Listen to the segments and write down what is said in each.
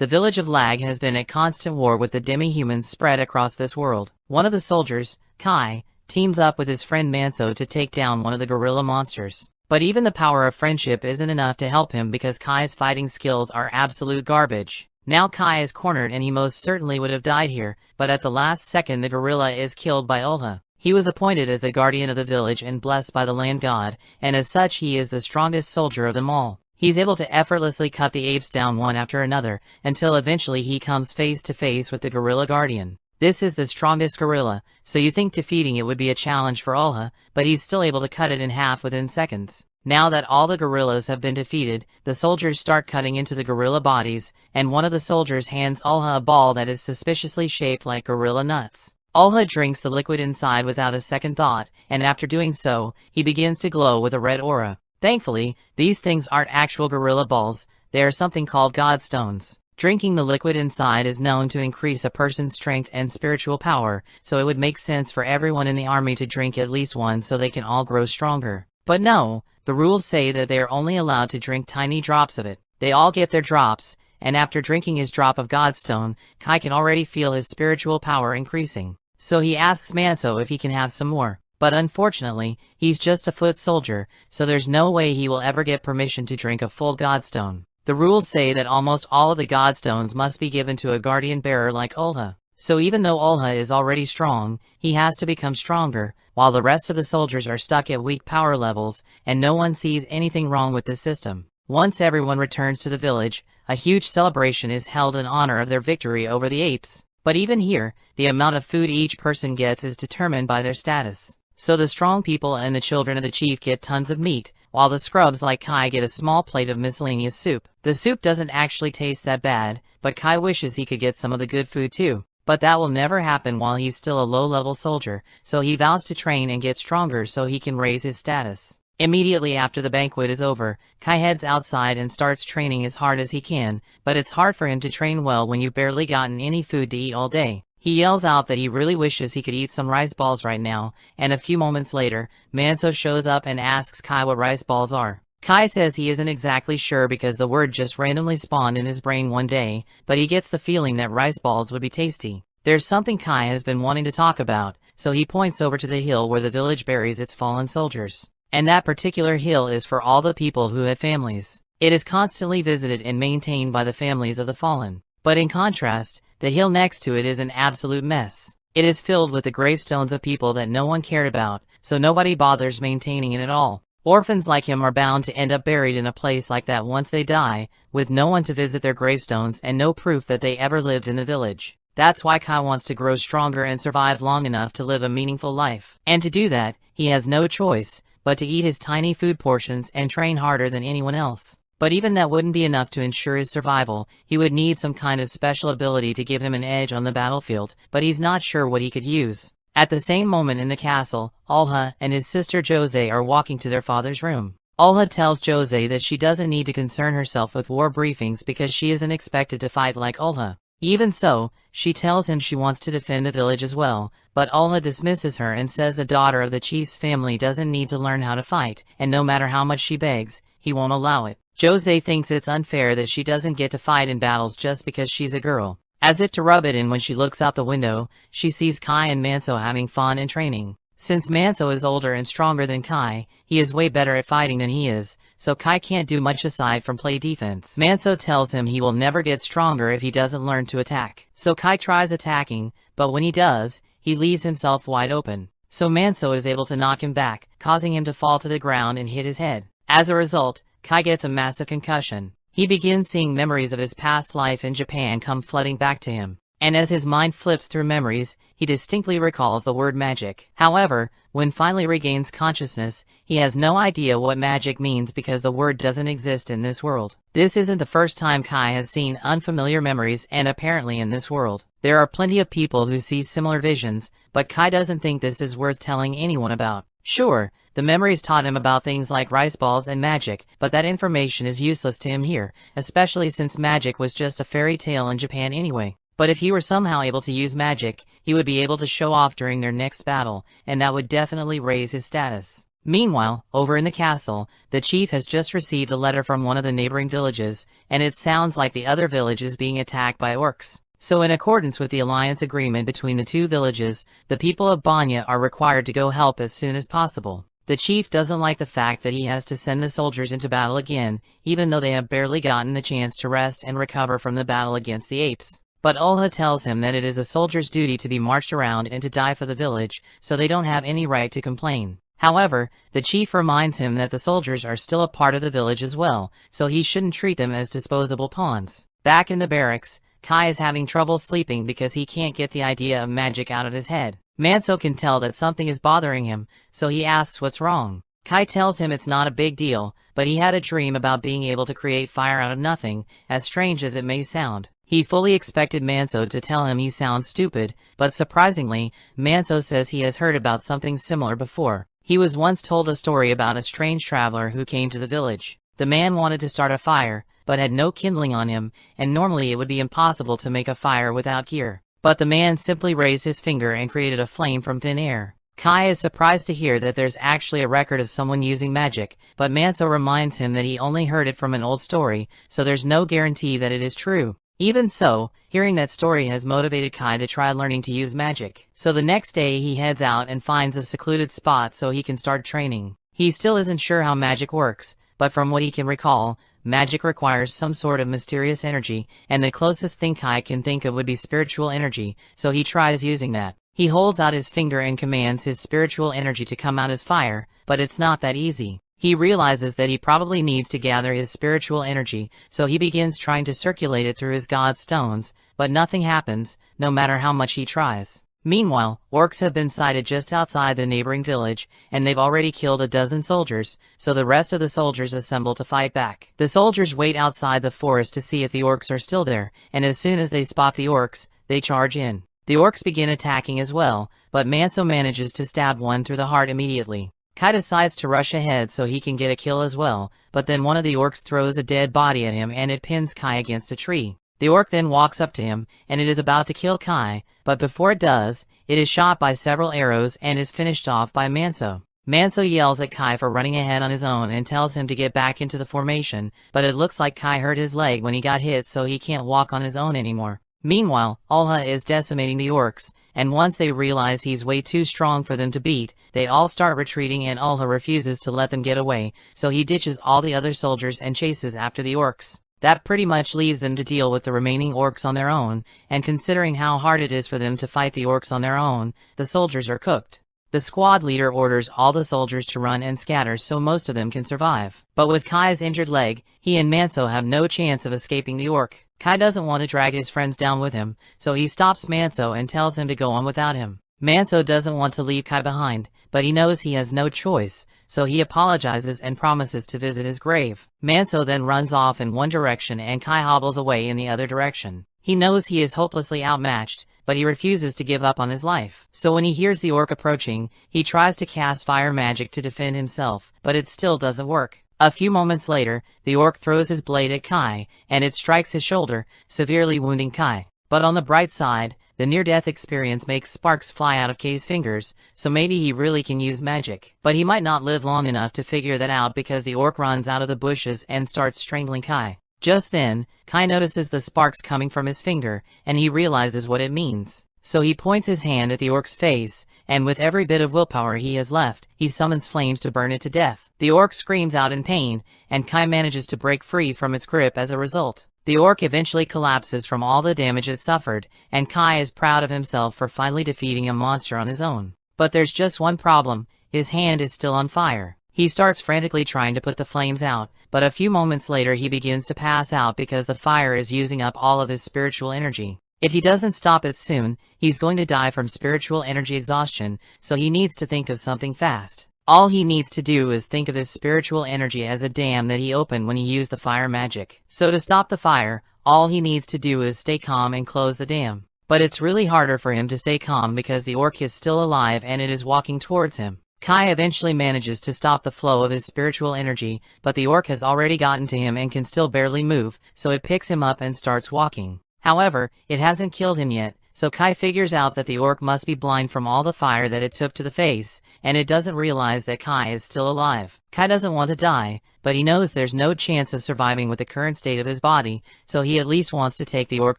The village of Lag has been at constant war with the demi-humans spread across this world. One of the soldiers, Kai, teams up with his friend Manso to take down one of the gorilla monsters. But even the power of friendship isn't enough to help him because Kai's fighting skills are absolute garbage. Now Kai is cornered and he most certainly would have died here, but at the last second the gorilla is killed by Ulha. He was appointed as the guardian of the village and blessed by the land god, and as such he is the strongest soldier of them all. He's able to effortlessly cut the apes down one after another, until eventually he comes face to face with the gorilla guardian. This is the strongest gorilla, so you think defeating it would be a challenge for Ulha, but he's still able to cut it in half within seconds. Now that all the gorillas have been defeated, the soldiers start cutting into the gorilla bodies, and one of the soldiers hands Ulha a ball that is suspiciously shaped like gorilla nuts. Ulha drinks the liquid inside without a second thought, and after doing so, he begins to glow with a red aura. Thankfully, these things aren't actual gorilla balls, they are something called godstones. Drinking the liquid inside is known to increase a person's strength and spiritual power, so it would make sense for everyone in the army to drink at least one so they can all grow stronger. But no, the rules say that they are only allowed to drink tiny drops of it. They all get their drops, and after drinking his drop of Godstone, Kai can already feel his spiritual power increasing. So he asks Manso if he can have some more. But unfortunately, he's just a foot soldier, so there's no way he will ever get permission to drink a full Godstone. The rules say that almost all of the Godstones must be given to a guardian bearer like Ulha. So even though Ulha is already strong, he has to become stronger, while the rest of the soldiers are stuck at weak power levels, and no one sees anything wrong with this system. Once everyone returns to the village, a huge celebration is held in honor of their victory over the apes. But even here, the amount of food each person gets is determined by their status. So the strong people and the children of the chief get tons of meat, while the scrubs like Kai get a small plate of miscellaneous soup. The soup doesn't actually taste that bad, but Kai wishes he could get some of the good food too. But that will never happen while he's still a low-level soldier, so he vows to train and get stronger so he can raise his status. Immediately after the banquet is over, Kai heads outside and starts training as hard as he can, but it's hard for him to train well when you've barely gotten any food to eat all day. He yells out that he really wishes he could eat some rice balls right now, and a few moments later, Manso shows up and asks Kai what rice balls are. Kai says he isn't exactly sure because the word just randomly spawned in his brain one day, but he gets the feeling that rice balls would be tasty. There's something Kai has been wanting to talk about, so he points over to the hill where the village buries its fallen soldiers. And that particular hill is for all the people who have families. It is constantly visited and maintained by the families of the fallen. But in contrast, the hill next to it is an absolute mess. It is filled with the gravestones of people that no one cared about, so nobody bothers maintaining it at all. Orphans like him are bound to end up buried in a place like that once they die, with no one to visit their gravestones and no proof that they ever lived in the village. That's why Kai wants to grow stronger and survive long enough to live a meaningful life. And to do that, he has no choice but to eat his tiny food portions and train harder than anyone else. But even that wouldn't be enough to ensure his survival. He would need some kind of special ability to give him an edge on the battlefield, but he's not sure what he could use. At the same moment in the castle, Ulha and his sister Jose are walking to their father's room. Ulha tells Jose that she doesn't need to concern herself with war briefings because she isn't expected to fight like Ulha. Even so, she tells him she wants to defend the village as well, but Ulha dismisses her and says a daughter of the chief's family doesn't need to learn how to fight, and no matter how much she begs, he won't allow it. Jose thinks it's unfair that she doesn't get to fight in battles just because she's a girl. As if to rub it in, when she looks out the window, she sees Kai and Manso having fun and training. Since Manso is older and stronger than Kai, he is way better at fighting than he is, so Kai can't do much aside from play defense. Manso tells him he will never get stronger if he doesn't learn to attack. So Kai tries attacking, but when he does, he leaves himself wide open. So Manso is able to knock him back, causing him to fall to the ground and hit his head. As a result, Kai gets a massive concussion. He begins seeing memories of his past life in Japan come flooding back to him. And as his mind flips through memories, he distinctly recalls the word magic. However, when finally regains consciousness, he has no idea what magic means because the word doesn't exist in this world. This isn't the first time Kai has seen unfamiliar memories, and apparently in this world, there are plenty of people who see similar visions, but Kai doesn't think this is worth telling anyone about. Sure, the memories taught him about things like rice balls and magic, but that information is useless to him here, especially since magic was just a fairy tale in Japan anyway. But if he were somehow able to use magic, he would be able to show off during their next battle, and that would definitely raise his status. Meanwhile, over in the castle, the chief has just received a letter from one of the neighboring villages, and it sounds like the other village is being attacked by orcs. So in accordance with the alliance agreement between the two villages, the people of Banya are required to go help as soon as possible. The chief doesn't like the fact that he has to send the soldiers into battle again, even though they have barely gotten the chance to rest and recover from the battle against the apes. But Olha tells him that it is a soldier's duty to be marched around and to die for the village, so they don't have any right to complain. However, the chief reminds him that the soldiers are still a part of the village as well, so he shouldn't treat them as disposable pawns. Back in the barracks, Kai is having trouble sleeping because he can't get the idea of magic out of his head. Manso can tell that something is bothering him, so he asks what's wrong. Kai tells him it's not a big deal, but he had a dream about being able to create fire out of nothing, as strange as it may sound. He fully expected Manso to tell him he sounds stupid, but surprisingly, Manso says he has heard about something similar before. He was once told a story about a strange traveler who came to the village. The man wanted to start a fire, but had no kindling on him, and normally it would be impossible to make a fire without gear. But the man simply raised his finger and created a flame from thin air. Kai is surprised to hear that there's actually a record of someone using magic, but Manso reminds him that he only heard it from an old story, so there's no guarantee that it is true. Even so, hearing that story has motivated Kai to try learning to use magic. So the next day he heads out and finds a secluded spot so he can start training. He still isn't sure how magic works, but from what he can recall, magic requires some sort of mysterious energy, and the closest thing Kai can think of would be spiritual energy, so he tries using that. He holds out his finger and commands his spiritual energy to come out as fire, but it's not that easy. He realizes that he probably needs to gather his spiritual energy, so he begins trying to circulate it through his god stones, but nothing happens, no matter how much he tries. Meanwhile, orcs have been sighted just outside the neighboring village, and they've already killed a dozen soldiers, so the rest of the soldiers assemble to fight back. The soldiers wait outside the forest to see if the orcs are still there, and as soon as they spot the orcs, they charge in. The orcs begin attacking as well, but Manso manages to stab one through the heart immediately. Kai decides to rush ahead so he can get a kill as well, but then one of the orcs throws a dead body at him and it pins Kai against a tree. The orc then walks up to him, and it is about to kill Kai, but before it does, it is shot by several arrows and is finished off by Manso. Manso yells at Kai for running ahead on his own and tells him to get back into the formation, but it looks like Kai hurt his leg when he got hit, so he can't walk on his own anymore. Meanwhile, Olha is decimating the orcs, and once they realize he's way too strong for them to beat, they all start retreating, and Olha refuses to let them get away, so he ditches all the other soldiers and chases after the orcs. That pretty much leaves them to deal with the remaining orcs on their own, and considering how hard it is for them to fight the orcs on their own, the soldiers are cooked. The squad leader orders all the soldiers to run and scatter so most of them can survive. But with Kai's injured leg, he and Manso have no chance of escaping the orc. Kai doesn't want to drag his friends down with him, so he stops Manso and tells him to go on without him. Manso doesn't want to leave Kai behind, but he knows he has no choice, so he apologizes and promises to visit his grave. Manso then runs off in one direction and Kai hobbles away in the other direction. He knows he is hopelessly outmatched, but he refuses to give up on his life. So when he hears the orc approaching, he tries to cast fire magic to defend himself, but it still doesn't work. A few moments later, the orc throws his blade at Kai, and it strikes his shoulder, severely wounding Kai. But on the bright side, the near-death experience makes sparks fly out of Kai's fingers, so maybe he really can use magic. But he might not live long enough to figure that out because the orc runs out of the bushes and starts strangling Kai. Just then, Kai notices the sparks coming from his finger, and he realizes what it means. So he points his hand at the orc's face, and with every bit of willpower he has left, he summons flames to burn it to death. The orc screams out in pain, and Kai manages to break free from its grip as a result. The orc eventually collapses from all the damage it suffered, and Kai is proud of himself for finally defeating a monster on his own. But there's just one problem: his hand is still on fire. He starts frantically trying to put the flames out, but a few moments later he begins to pass out because the fire is using up all of his spiritual energy. If he doesn't stop it soon, he's going to die from spiritual energy exhaustion, so he needs to think of something fast. All he needs to do is think of his spiritual energy as a dam that he opened when he used the fire magic. So to stop the fire, all he needs to do is stay calm and close the dam. But it's really harder for him to stay calm because the orc is still alive and it is walking towards him. Kai eventually manages to stop the flow of his spiritual energy, but the orc has already gotten to him and can still barely move, so it picks him up and starts walking. However, it hasn't killed him yet, So Kai figures out that the orc must be blind from all the fire that it took to the face, and it doesn't realize that Kai is still alive. Kai doesn't want to die, but he knows there's no chance of surviving with the current state of his body, so he at least wants to take the orc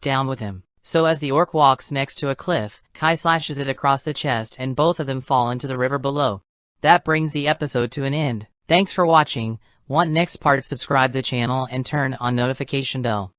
down with him. So as the orc walks next to a cliff, Kai slashes it across the chest and both of them fall into the river below. That brings the episode to an end. Thanks for watching. Want next part? Subscribe the channel and turn on notification bell.